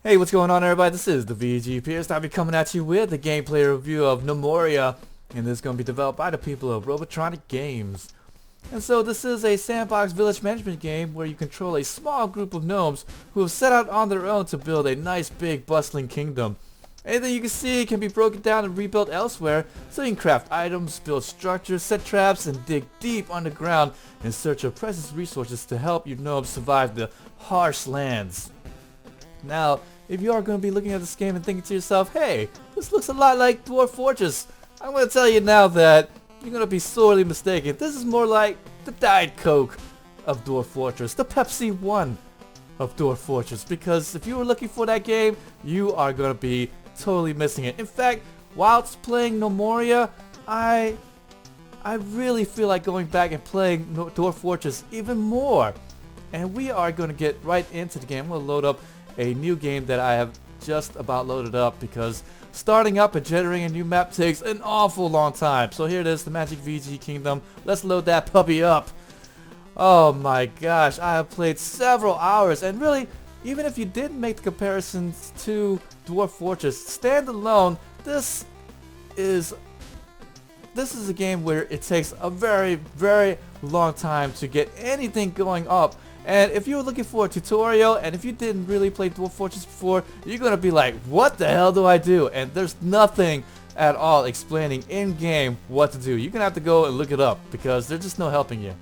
Hey, what's going on, everybody? This is the VG Purist. I'll be coming at you with a gameplay review of Gnomoria, and this is going to be developed by the people of Robotronic games. And so this is a sandbox village management game where you control a small group of gnomes who have set out on their own to build a nice big bustling kingdom. Anything you can see can be broken down and rebuilt elsewhere, so you can craft items, build structures, set traps, and dig deep underground in search of precious resources to help your gnomes survive the harsh lands. Now, if you are going to be looking at this game and thinking to yourself, hey, this looks a lot like Dwarf Fortress, I'm going to tell you now that you're going to be sorely mistaken. This is more like the Diet Coke of Dwarf Fortress, the Pepsi 1 of Dwarf Fortress, because if you were looking for that game, you are going to be totally missing it. In fact, whilst playing Gnomoria, I really feel like going back and playing Dwarf Fortress even more. And we are going to get right into the game. I'm going to load up a new game that I have just about loaded up, because starting up and generating a new map takes an awful long time. So here it is, the Magic VG Kingdom. Let's load that puppy up. Oh my gosh, I have played several hours, and really, even if you didn't make the comparisons to Dwarf Fortress, standalone, this is a game where it takes a very, very long time to get anything going up. And if you were looking for a tutorial, and if you didn't really play Dwarf Fortress before, you're going to be like, what the hell do I do? And there's nothing at all explaining in-game what to do. You're going to have to go and look it up, because there's just no helping you.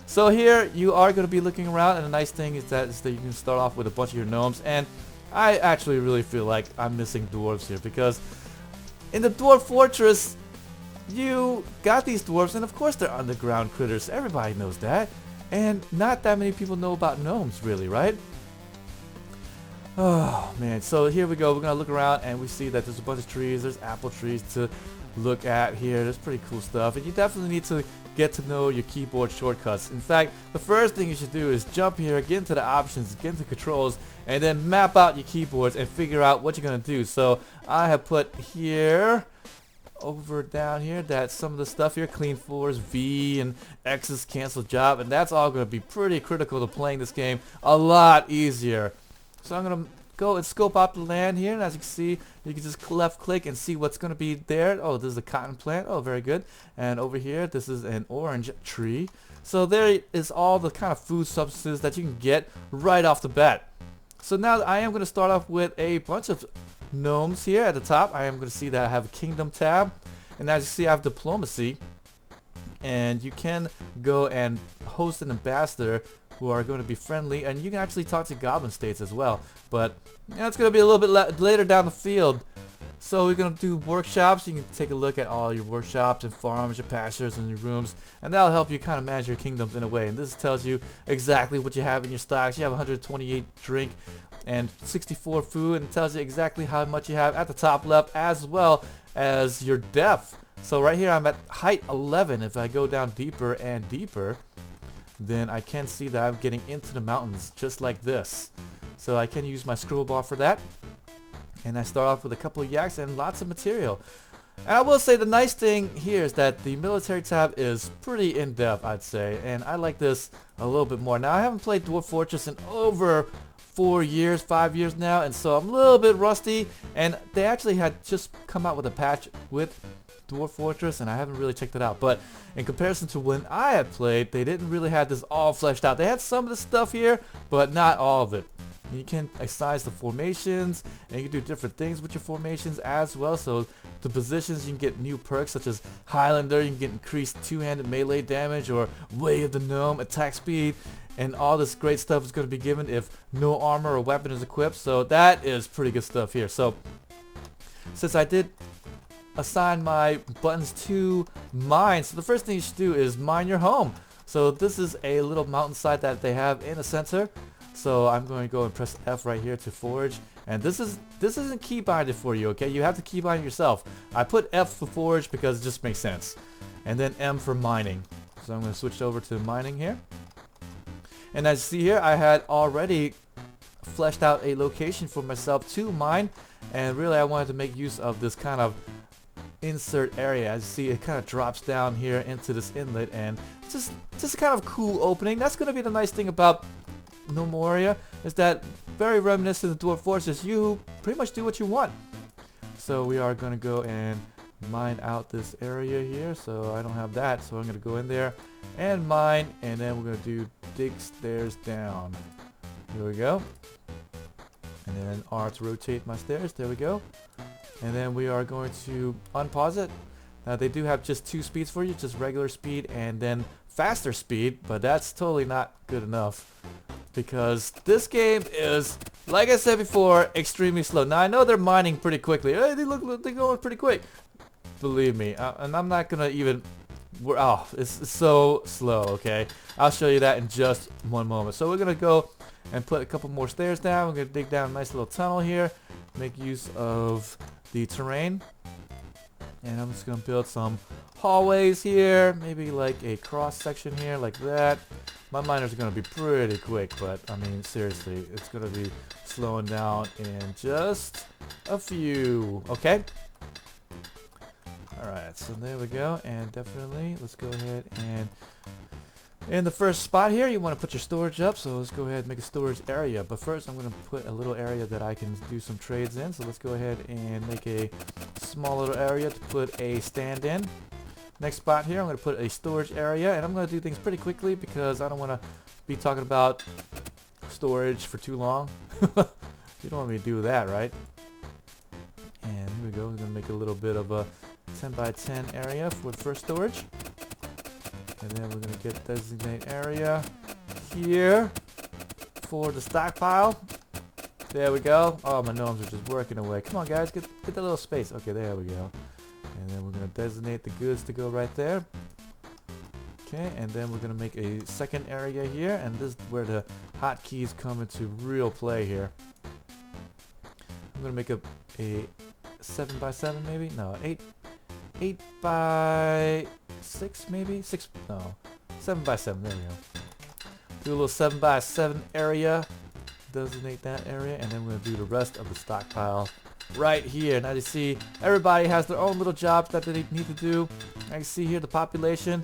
So here, you are going to be looking around, and the nice thing is that you can start off with a bunch of your gnomes. And I actually really feel like I'm missing dwarves here, because in the Dwarf Fortress, you got these dwarves, and of course they're underground critters. Everybody knows that. And not that many people know about gnomes, really, right? Oh, man. So here we go. We're going to look around, and we see that there's a bunch of trees. There's apple trees to look at here. There's pretty cool stuff. And you definitely need to get to know your keyboard shortcuts. In fact, the first thing you should do is jump here, get into the options, get into controls, and then map out your keyboards and figure out what you're going to do. So I have put here, over down here, that some of the stuff here, clean floors, V and X is cancel job, and that's all going to be pretty critical to playing this game a lot easier. So I'm going to go and scope out the land here, and as you can see, you can just left click and see what's going to be there. Oh, this is a cotton plant. Oh, very good. And over here, this is an orange tree. So there is all the kind of food substances that you can get right off the bat. So now I am going to start off with a bunch of gnomes here at the top. I am going to see that I have a kingdom tab, and as you see, I have diplomacy, and you can go and host an ambassador who are going to be friendly, and you can actually talk to goblin states as well, but it's going to be a little bit later down the field. So we're going to do workshops. You can take a look at all your workshops and farms, your pastures, and your rooms, and that'll help you kind of manage your kingdoms in a way. And this tells you exactly what you have in your stocks. You have 128 drink and 64 food, and it tells you exactly how much you have at the top left, as well as your depth. So right here I'm at height 11. If I go down deeper and deeper, then I can see that I'm getting into the mountains just like this. So I can use my scroll bar for that. And I start off with a couple of yaks and lots of material. And I will say the nice thing here is that the military tab is pretty in-depth, I'd say. And I like this a little bit more. Now, I haven't played Dwarf Fortress in over 5 years now, and so I'm a little bit rusty. And they actually had just come out with a patch with Dwarf Fortress, and I haven't really checked it out. But in comparison to when I had played, they didn't really have this all fleshed out. They had some of the stuff here, but not all of it. You can size the formations, and you can do different things with your formations as well. So the positions, you can get new perks such as Highlander. You can get increased two-handed melee damage, or Way of the Gnome, attack speed, and all this great stuff is going to be given if no armor or weapon is equipped. So that is pretty good stuff here. So since I did assign my buttons to mine, so the first thing you should do is mine your home. So this is a little mountainside that they have in the center. So I'm going to go and press F right here to forge, and this isn't key binded for you, okay? You have to key bind yourself. I put F for forge because it just makes sense, and then M for mining. So I'm going to switch over to mining here, and as you see here, I had already fleshed out a location for myself to mine, and really I wanted to make use of this kind of insert area. As you see, it kind of drops down here into this inlet, and just a kind of cool opening. That's going to be the nice thing about Gnomoria, is that very reminiscent of Dwarf Fortress. You pretty much do what you want. So we are going to go and mine out this area here. So I don't have that, so I'm going to go in there and mine, and then we're going to do dig stairs down. Here we go. And then R to rotate my stairs. There we go. And then we are going to unpause it. Now they do have just 2 speeds for you, just regular speed and then faster speed, but that's totally not good enough because this game is, like I said before, extremely slow. Now I know they're mining pretty quickly. Hey, they're going pretty quick. Believe me, and I'm not gonna even. It's so slow. Okay, I'll show you that in just one moment. So we're gonna go and put a couple more stairs down. We're gonna dig down a nice little tunnel here, make use of the terrain, and I'm just gonna build some hallways here, maybe like a cross section here like that. My miners are gonna be pretty quick, but I mean seriously, it's gonna be slowing down in just a few. Okay. Alright, so there we go, and definitely let's go ahead and in the first spot here you want to put your storage up, so let's go ahead and make a storage area. But first I'm going to put a little area that I can do some trades in, so let's go ahead and make a small little area to put a stand in. Next spot here I'm going to put a storage area, and I'm going to do things pretty quickly because I don't want to be talking about storage for too long. You don't want me to do that, right? And here we go, we're going to make a little bit of a 10 by 10 area for the first storage, and then we're gonna get designate area here for the stockpile. There we go. Oh, my gnomes are just working away. Come on guys, get the little space. Okay, there we go. And then we're gonna designate the goods to go right there. Okay, and then we're gonna make a second area here, and this is where the hotkeys come into real play here. I'm gonna make a 7 by 7 maybe? No, 8 by 6 maybe? 6, no, 7 by 7, there we go. Do a little 7 by 7 area, designate that area, and then we're going to do the rest of the stockpile right here. Now you see, everybody has their own little jobs that they need to do. I can see here the population.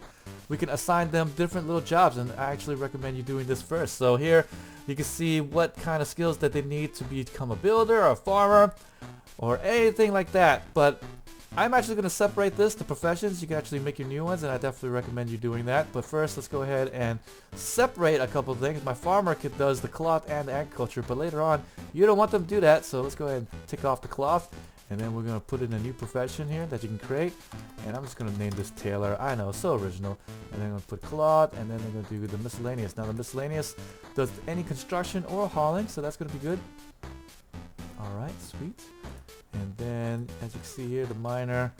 We can assign them different little jobs, and I actually recommend you doing this first. So here, you can see what kind of skills that they need to become a builder or a farmer or anything like that. But I'm actually going to separate this to professions. You can actually make your new ones, and I definitely recommend you doing that. But first, let's go ahead and separate a couple things. My farmer does the cloth and the agriculture, but later on, you don't want them to do that. So let's go ahead and tick off the cloth, and then we're going to put in a new profession here that you can create. And I'm just going to name this tailor. I know, so original. And then I'm going to put cloth, and then we're going to do the miscellaneous. Now the miscellaneous does any construction or hauling, so that's going to be good. Alright, sweet. And then, as you can see here, the miner,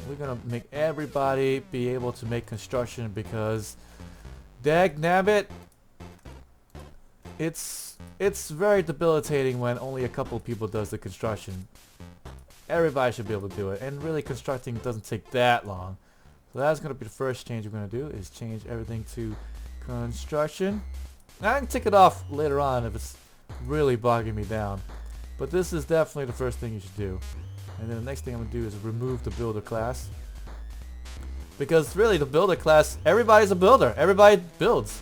we're going to make everybody be able to make construction because, dagnabbit, it's very debilitating when only a couple people does the construction. Everybody should be able to do it, and really constructing doesn't take that long. So that's going to be the first change we're going to do, is change everything to construction. Now I can tick it off later on if it's really bogging me down. But this is definitely the first thing you should do. And then the next thing I'm going to do is remove the builder class. Because really the builder class, everybody's a builder. Everybody builds.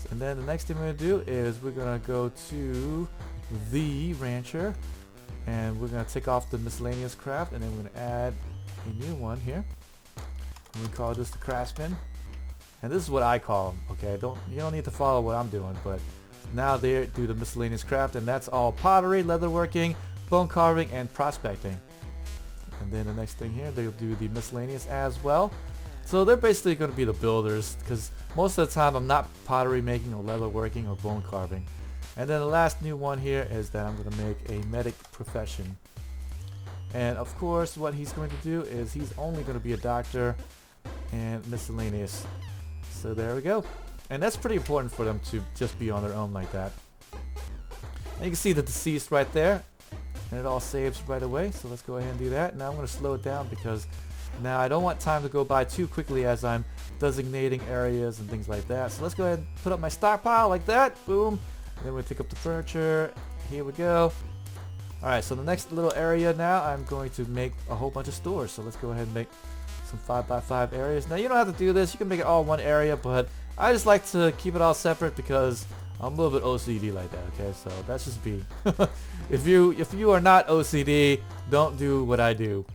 And then the next thing we're going to do is we're going to go to the rancher. And we're going to take off the miscellaneous craft. And then we're going to add a new one here. And we call this the craftsman. And this is what I call them. Okay, you don't need to follow what I'm doing, but now they do the miscellaneous craft, and that's all pottery, leatherworking, bone carving, and prospecting. And then the next thing here, they'll do the miscellaneous as well. So they're basically going to be the builders, because most of the time I'm not pottery making or leatherworking or bone carving. And then the last new one here is that I'm going to make a medic profession. And of course what he's going to do is he's only going to be a doctor and miscellaneous. So there we go. And that's pretty important for them to just be on their own like that. And you can see the deceased right there. And it all saves right away. So let's go ahead and do that. Now I'm going to slow it down because now I don't want time to go by too quickly as I'm designating areas and things like that. So let's go ahead and put up my stockpile like that. Boom. And then we'll pick up the furniture. Here we go. Alright, so the next little area now, I'm going to make a whole bunch of stores. So let's go ahead and make some 5x5 areas. Now you don't have to do this. You can make it all one area, but I just like to keep it all separate because I'm a little bit OCD like that, okay? So that's just me. If you are not OCD, don't do what I do.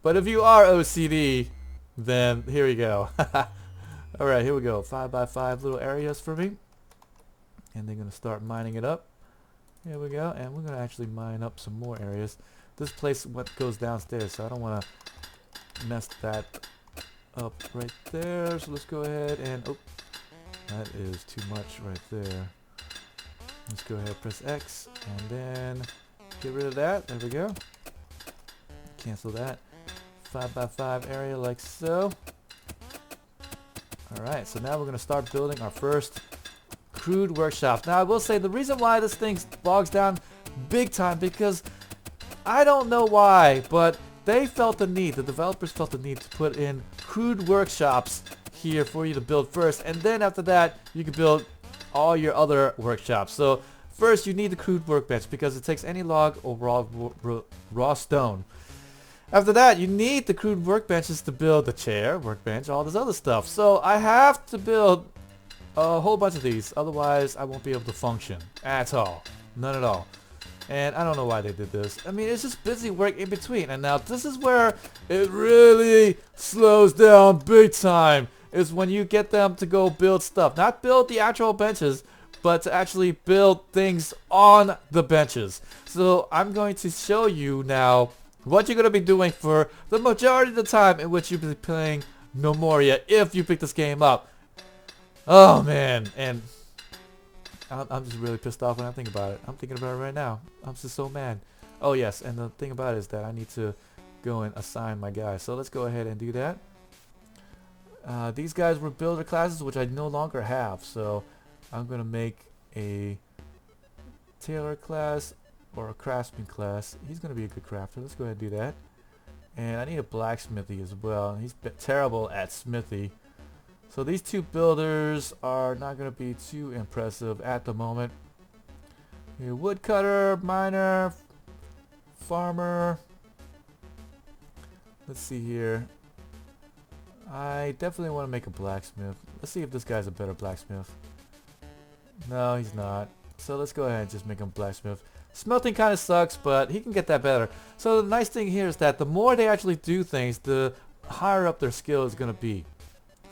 But if you are OCD, then here we go. Alright, here we go. 5x5 little areas for me. And they're going to start mining it up. Here we go. And we're going to actually mine up some more areas. This place what goes downstairs, so I don't want to mess that up right there. So let's go ahead and... Oh, that is too much right there. Let's go ahead, press X, and then get rid of that. There we go. Cancel that. 5x5 area like so. Alright, so now we're going to start building our first crude workshop. Now I will say the reason why this thing bogs down big time, because I don't know why, but they felt the need, the developers felt the need to put in crude workshops here for you to build first, and then after that you can build all your other workshops. So first you need the crude workbench because it takes any log or raw stone. After that, you need the crude workbenches to build the chair, workbench, all this other stuff. So I have to build a whole bunch of these, otherwise I won't be able to function at all. None at all. And I don't know why they did this. I mean, it's just busy work in between. And now this is where it really slows down big time. Is when you get them to go build stuff. Not build the actual benches, but to actually build things on the benches. So I'm going to show you now what you're going to be doing for the majority of the time in which you'll be playing Gnomoria if you pick this game up. Oh man, and I'm just really pissed off when I think about it. I'm thinking about it right now. I'm just so mad. Oh yes, and the thing about it is that I need to go and assign my guys. So let's go ahead and do that. These guys were builder classes, which I no longer have. So I'm going to make a tailor class or a craftsman class. He's going to be a good crafter. Let's go ahead and do that. And I need a blacksmithy as well. He's terrible at smithy. So these two builders are not going to be too impressive at the moment. Here, woodcutter, miner, farmer. Let's see here. I definitely want to make a blacksmith. Let's see if this guy's a better blacksmith. No, he's not. So let's go ahead and just make him blacksmith. Smelting kind of sucks, but he can get that better. So the nice thing here is that the more they actually do things, the higher up their skill is going to be.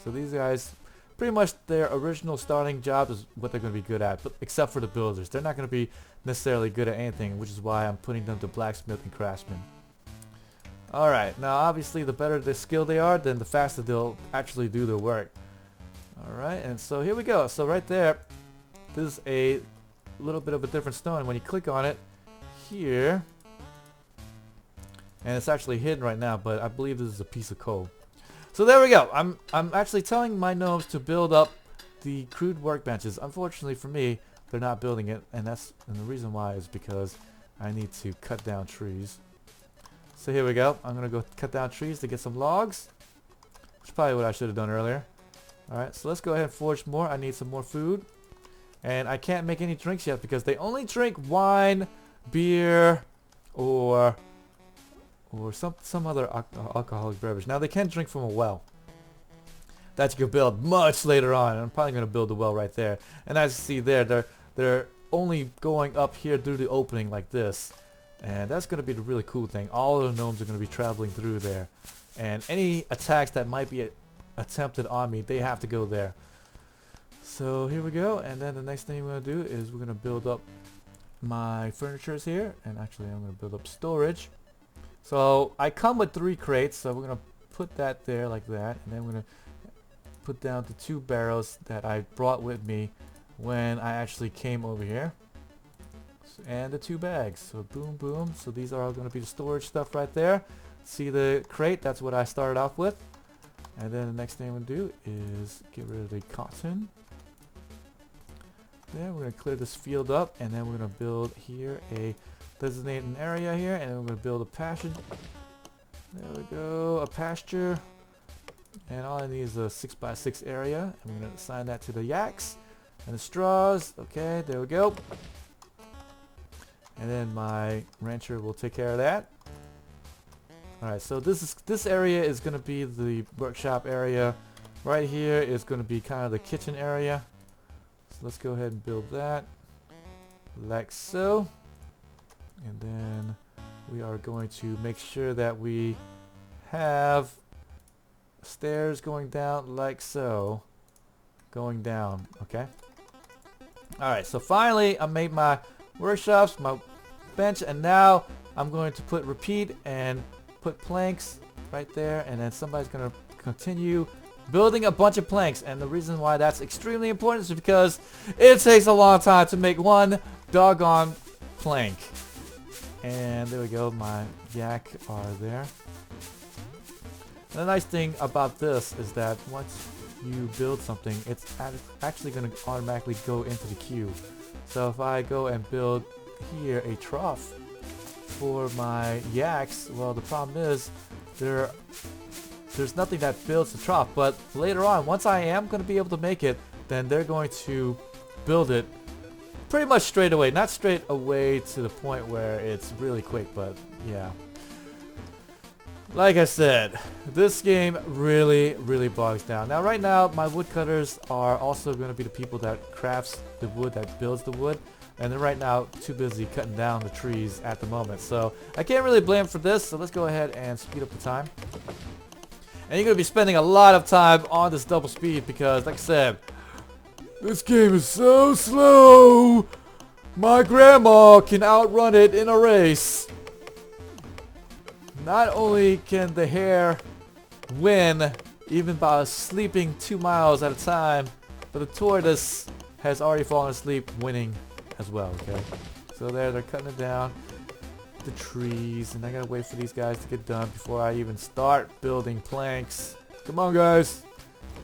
So these guys, pretty much their original starting job is what they're going to be good at, but except for the builders. They're not going to be necessarily good at anything, which is why I'm putting them to blacksmith and craftsman. Alright, now obviously the better the skill they are, then the faster they'll actually do their work. Alright, and so here we go. So right there, this is a little bit of a different stone. When you click on it here, and it's actually hidden right now, but I believe this is a piece of coal. So there we go. I'm actually telling my gnomes to build up the crude workbenches. Unfortunately for me, they're not building it, and the reason why is because I need to cut down trees. So here we go. I'm gonna go cut down trees to get some logs. That's probably what I should have done earlier. Alright, so let's go ahead and forge more. I need some more food. And I can't make any drinks yet because they only drink wine, beer, or some other alcoholic beverage. Now they can drink from a well that you can build much later on. And I'm probably going to build a well right there. And as you see there, they're only going up here through the opening like this. And that's going to be the really cool thing. All the gnomes are going to be traveling through there. And any attacks that might be attempted on me, they have to go there. So here we go. And then the next thing we're going to do is we're going to build up my furnitures here. And actually I'm going to build up storage. So I come with 3 crates. So we're going to put that there like that. And then we're going to put down the 2 barrels that I brought with me when I actually came over here. And the 2 bags. So boom, boom. So these are all going to be the storage stuff right there. See the crate? That's what I started off with. And then the next thing we'll do is get rid of the cotton. Then we're going to clear this field up. And then we're going to build here a designated area here. And then we're going to build a pasture. There we go. A pasture. And all I need is a 6x6 area. And we're going to assign that to the yaks and the straws. Okay, there we go. And then my rancher will take care of that. Alright, so this area is going to be the workshop area. Right here is going to be kind of the kitchen area. let's go ahead and build that like so. And then we are going to make sure that we have stairs going down like so. Going down, okay? Alright, so finally I made my workshops, my bench, and now I'm going to put repeat and put planks right there, and then somebody's going to continue building a bunch of planks. And the reason why that's extremely important is because it takes a long time to make one doggone plank. And there we go, my yak are there. And the nice thing about this is that once you build something, it's actually going to automatically go into the queue. So if I go and build here a trough for my yaks, well, the problem is there's nothing that builds the trough. But later on, once I am going to be able to make it, then they're going to build it pretty much straight away. Not straight away to the point where it's really quick, but yeah. Like I said, this game really bogs down. Now right now, my woodcutters are also going to be the people that crafts the wood, that builds the wood. And they're right now too busy cutting down the trees at the moment. So I can't really blame them for this. So let's go ahead and speed up the time. And you're going to be spending a lot of time on this double speed because, like I said, this game is so slow. My grandma can outrun it in a race. Not only can the hare win even by sleeping 2 miles at a time, but the tortoise has already fallen asleep winning as well, okay? So they're cutting it down, the trees, and I gotta wait for these guys to get done before I even start building planks. Come on, guys.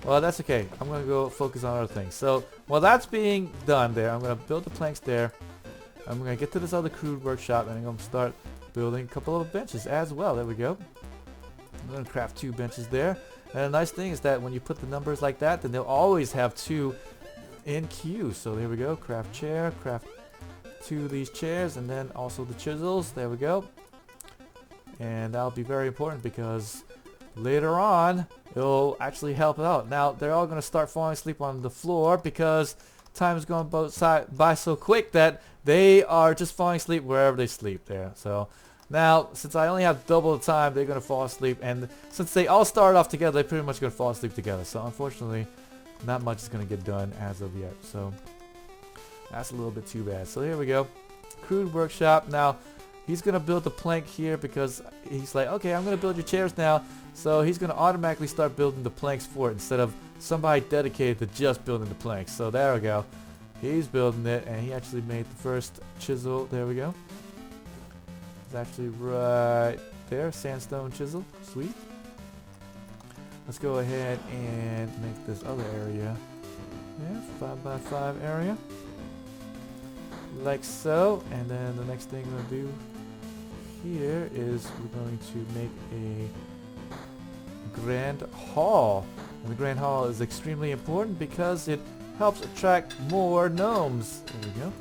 Well, that's okay. I'm gonna go focus on other things. So while that's being done there, I'm gonna build the planks there. I'm gonna get to this other crude workshop and I'm gonna start building a couple of benches as well. There we go. I'm going to craft 2 benches there. And the nice thing is that when you put the numbers like that, then they'll always have 2 in queue. So there we go. Craft chair, craft 2 of these chairs, and then also the chisels. There we go. And that'll be very important because later on, it'll actually help out. Now, they're all going to start falling asleep on the floor because time is going by so quick that they are just falling asleep wherever they sleep there. So now, since I only have double the time, they're going to fall asleep. And since they all started off together, they're pretty much going to fall asleep together. So unfortunately, not much is going to get done as of yet. So that's a little bit too bad. So here we go. Crude workshop. Now, he's going to build the plank here because he's like, okay, I'm going to build your chairs now. So he's going to automatically start building the planks for it instead of somebody dedicated to just building the planks. So there we go. He's building it, and he actually made the first chisel. There we go. It's actually right there. Sandstone chisel. Sweet. Let's go ahead and make this other area. Yeah, 5x5 area. Like so. And then the next thing we're going to do here is we're going to make a grand hall. And the grand hall is extremely important because it helps attract more gnomes. There we go.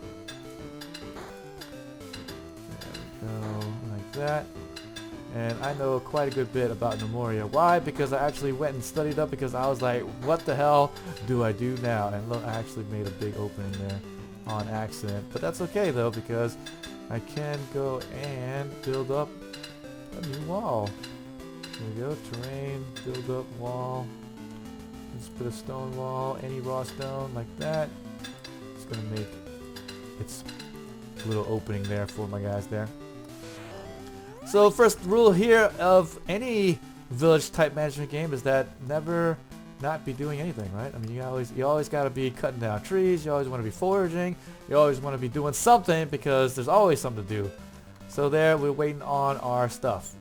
There we go, like that. And I know quite a good bit about Gnomoria. Why? Because I actually went and studied up because I was like, what the hell do I do now? And look, I actually made a big opening there on accident. But that's okay though because I can go and build up a new wall. There we go, terrain, build up wall. Let's put a stone wall, any raw stone like that. It's going to make its little opening there for my guys there. So first rule here of any village type management game is that never not be doing anything, right? I mean, you always got to be cutting down trees. You always want to be foraging. You always want to be doing something because there's always something to do. So there, we're waiting on our stuff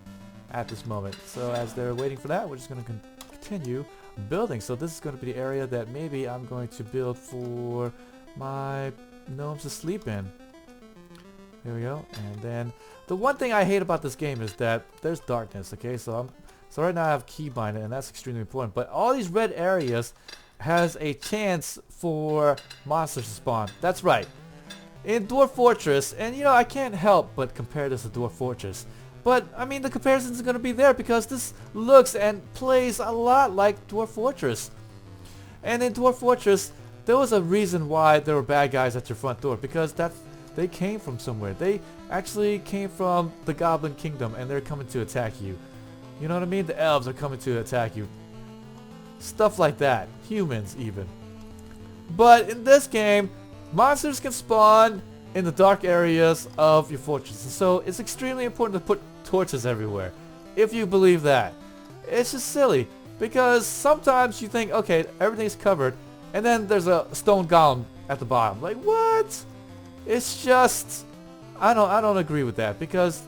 at this moment. So as they're waiting for that, we're just going to continue building. So this is going to be the area that maybe I'm going to build for my gnomes to sleep in. There we go. And then the one thing I hate about this game is that there's darkness. Okay, so right now I have keybind and that's extremely important. But all these red areas has a chance for monsters to spawn. That's right. In Dwarf Fortress, and you know I can't help but compare this to Dwarf Fortress. But, I mean, the comparison is going to be there because this looks and plays a lot like Dwarf Fortress. And in Dwarf Fortress, there was a reason why there were bad guys at your front door, because they came from somewhere. They actually came from the Goblin Kingdom, and they're coming to attack you. You know what I mean? The elves are coming to attack you. Stuff like that. Humans even. But in this game, monsters can spawn in the dark areas of your fortress. So it's extremely important to put torches everywhere. If you believe that. It's just silly. Because sometimes you think, okay, everything's covered. And then there's a stone golem at the bottom. Like, what? It's just... I don't agree with that. Because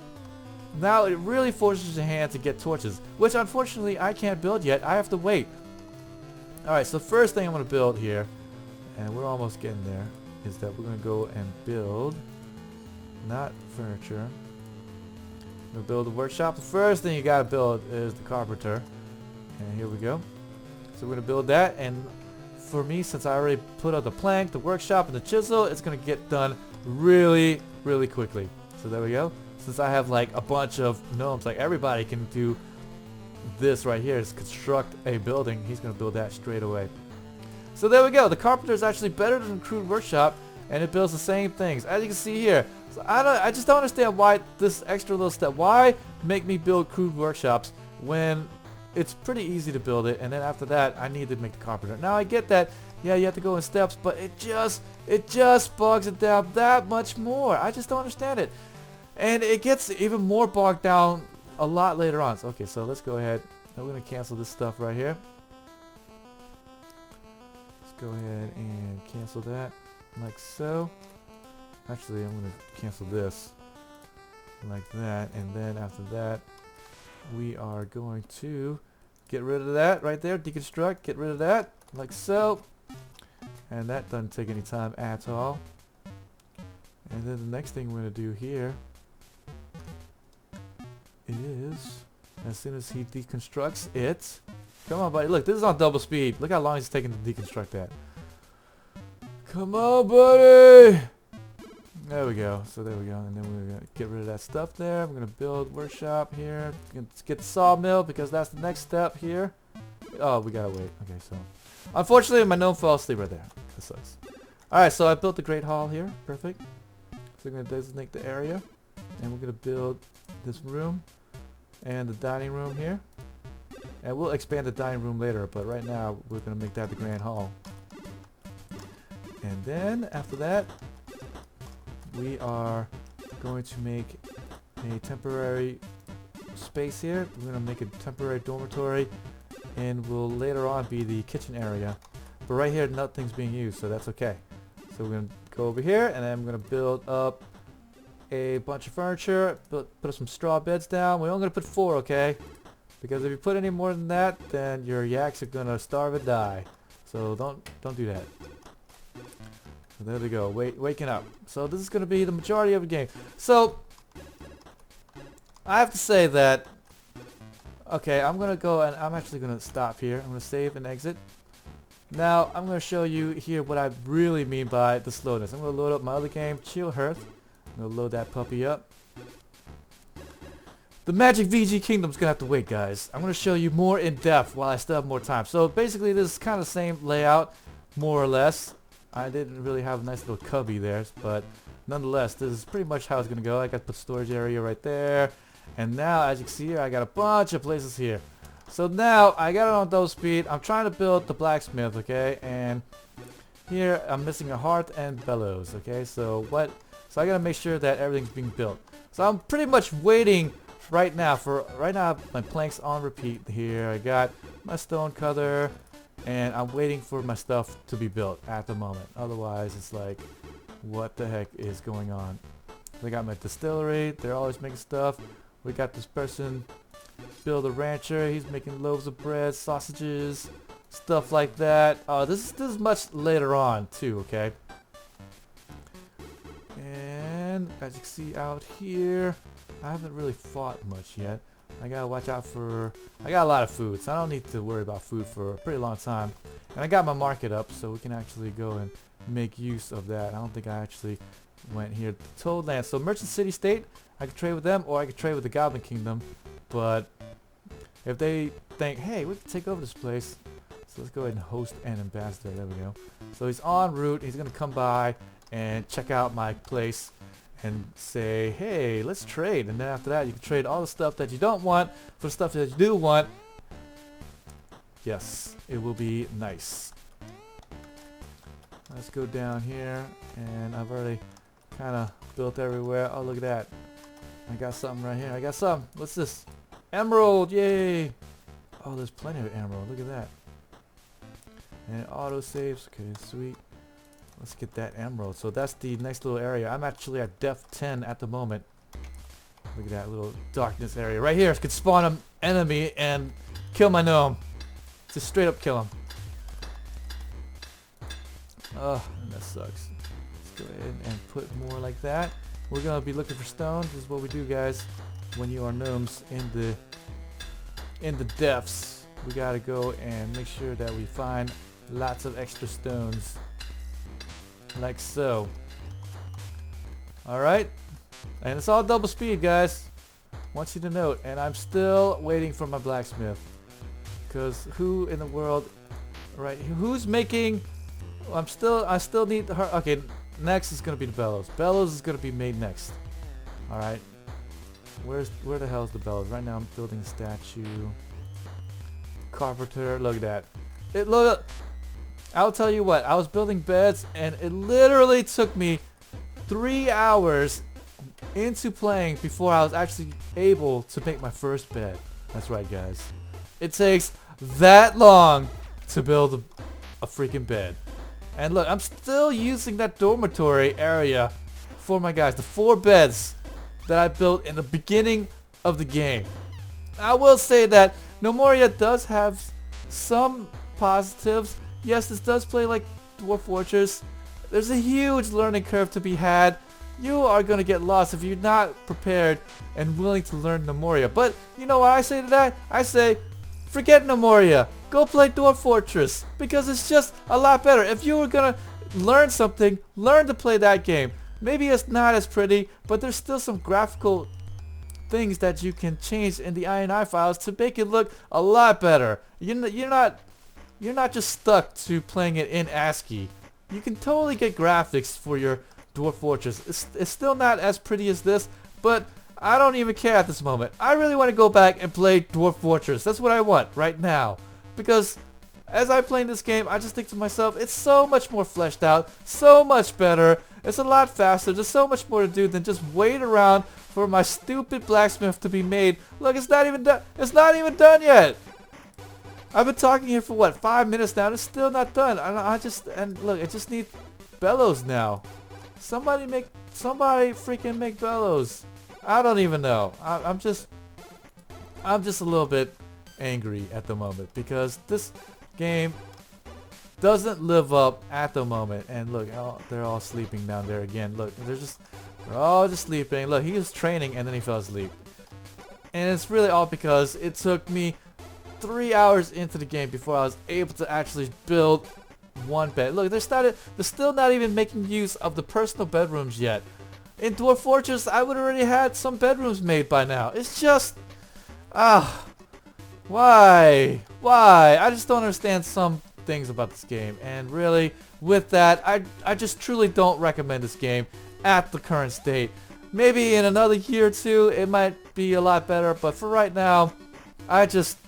now it really forces your hand to get torches. Which unfortunately I can't build yet. I have to wait. Alright, so the first thing I'm going to build here, and we're almost getting there, is that we're going to go and build, not furniture, we're going to build a workshop. The first thing you got to build is the carpenter, and here we go. So we're going to build that, and for me, since I already put out the plank, the workshop, and the chisel, it's going to get done really, really quickly. So there we go. Since I have like a bunch of gnomes, like everybody can do this right here, is construct a building. He's going to build that straight away. So there we go. The carpenter is actually better than the crude workshop, and it builds the same things, as you can see here. So I just don't understand why this extra little step. Why make me build crude workshops when it's pretty easy to build it, and then after that I need to make the carpenter. Now I get that, yeah, you have to go in steps, but it just bogs it down that much more. I just don't understand it, and it gets even more bogged down a lot later on. So, okay, so let's go ahead. Now we're gonna cancel this stuff right here. Go ahead and cancel that like so. Actually, I'm going to cancel this like that, and then after that we are going to get rid of that right there. Deconstruct, get rid of that like so, and that doesn't take any time at all. And then the next thing we're going to do here is, as soon as he deconstructs it, come on, buddy. Look, this is on double speed. Look how long it's taking to deconstruct that. Come on, buddy. There we go. So there we go. And then we're going to get rid of that stuff there. We're going to build workshop here. Let's get the sawmill, because that's the next step here. Oh, we got to wait. Okay, so. Unfortunately, my gnome fell asleep right there. That sucks. Alright, so I built the great hall here. Perfect. So we're going to designate the area. And we're going to build this room. And the dining room here. And we'll expand the dining room later, but right now we're going to make that the grand hall. And then after that, we are going to make a temporary space here. We're going to make a temporary dormitory, and will later on be the kitchen area. But right here, nothing's being used, so that's okay. So we're going to go over here, and then I'm going to build up a bunch of furniture, put some straw beds down. We're only going to put 4, okay? Because if you put any more than that, then your yaks are gonna starve and die. So don't do that. So there we go, waking up. So this is gonna be the majority of the game. So I have to say that, okay, I'm gonna go and I'm actually gonna stop here. I'm gonna save and exit. Now I'm gonna show you here what I really mean by the slowness. I'm gonna load up my other game, Chill Hearth. I'm gonna load that puppy up. The Magic VG Kingdom's gonna have to wait, guys. I'm gonna show you more in depth while I still have more time. So basically this is kind of the same layout, more or less. I didn't really have a nice little cubby there, but nonetheless, this is pretty much how it's gonna go. I got the storage area right there. And now, as you can see here, I got a bunch of places here. So now, I got it on double speed. I'm trying to build the blacksmith, okay? And here, I'm missing a hearth and bellows, okay? So I gotta make sure that everything's being built. So I'm pretty much waiting right now my planks on repeat here. I got my stone cutter, and I'm waiting for my stuff to be built at the moment. Otherwise, it's like, what the heck is going on? I got my distillery. They're always making stuff. We got this person, Bill the Rancher. He's making loaves of bread, sausages, stuff like that. This is much later on too, okay? And as you can see out here, I haven't really fought much yet. I gotta watch out for... I got a lot of food, so I don't need to worry about food for a pretty long time. And I got my market up, so we can actually go and make use of that. I don't think I actually went here to Toadland. So Merchant City State, I could trade with them, or I could trade with the Goblin Kingdom. But if they think, hey, we can take over this place, So let's go ahead and host an ambassador. There we go. So he's en route. He's going to come by and check out my place and say, hey, let's trade. And then after that, you can trade all the stuff that you don't want for stuff that you do want. Yes, it will be nice. Let's go down here, and I've already kind of built everywhere. Oh, look at that. I got something right here. I got something. What's this? Emerald, yay! Oh, there's plenty of emerald. Look at that. And it auto saves. Okay, sweet. Let's get that emerald. So that's the next little area. I'm actually at depth 10 at the moment. Look at that little darkness area. Right here, I could spawn an enemy and kill my gnome. Just straight up kill him. Oh, that sucks. Let's go ahead and put more like that. We're gonna be looking for stone. This is what we do, guys. When you are gnomes in the depths, we gotta go and make sure that we find lots of extra stones, like so. All right, and it's all double speed, guys. Want you to note. And I'm still waiting for my blacksmith, because who in the world, right? Who's making? I still need her. Okay, next is gonna be the bellows. Bellows is gonna be made next. All right. Where the hell is the bellows? Right now I'm building a statue. Carpenter, look at that. Look. I'll tell you what. I was building beds, and it literally took me 3 hours into playing before I was actually able to make my first bed. That's right, guys. It takes that long to build a freaking bed. And look, I'm still using that dormitory area for my guys. The 4 beds that I built in the beginning of the game. I will say that Gnomoria does have some positives. Yes, this does play like Dwarf Fortress. There's a huge learning curve to be had. You are going to get lost if you're not prepared and willing to learn Gnomoria. But you know what I say to that? I say, forget Gnomoria. Go play Dwarf Fortress, because it's just a lot better. If you were gonna learn something, learn to play that game. Maybe it's not as pretty, but there's still some graphical things that you can change in the INI files to make it look a lot better. You're not just stuck to playing it in ASCII. You can totally get graphics for your Dwarf Fortress. It's still not as pretty as this, but I don't even care at this moment. I really want to go back and play Dwarf Fortress. That's what I want right now. Because as I play this game, I just think to myself, it's so much more fleshed out, so much better, it's a lot faster, there's so much more to do than just wait around for my stupid blacksmith to be made. Look, it's not even done. It's not even done yet. I've been talking here for what, 5 minutes now, and it's still not done. And look, it just needs bellows now. Somebody freaking make bellows. I don't even know. I'm just a little bit angry at the moment, because this game doesn't live up at the moment. And look, they're all sleeping down there again. Look, they're all just sleeping. Look, he was training and then he fell asleep. And it's really all because it took me 3 hours into the game before I was able to actually build one bed. Look, they're still not even making use of the personal bedrooms yet. In Dwarf Fortress, I would already had some bedrooms made by now. It's just, why? I just don't understand some things about this game. And really, with that, I just truly don't recommend this game at the current state. Maybe in another year or two, it might be a lot better. But for right now, I just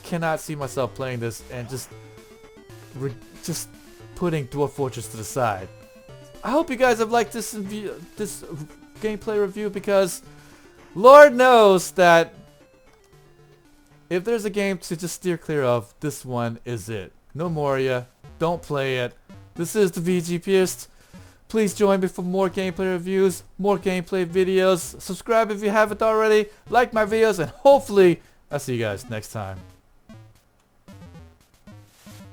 cannot see myself playing this and just putting Dwarf Fortress to the side. I hope you guys have liked this gameplay review, because Lord knows that if there's a game to just steer clear of, this one is it. Gnomoria, don't play it. This is the VG Purist. Please join me for more gameplay reviews, more gameplay videos. Subscribe if you haven't already. Like my videos, and hopefully I'll see you guys next time.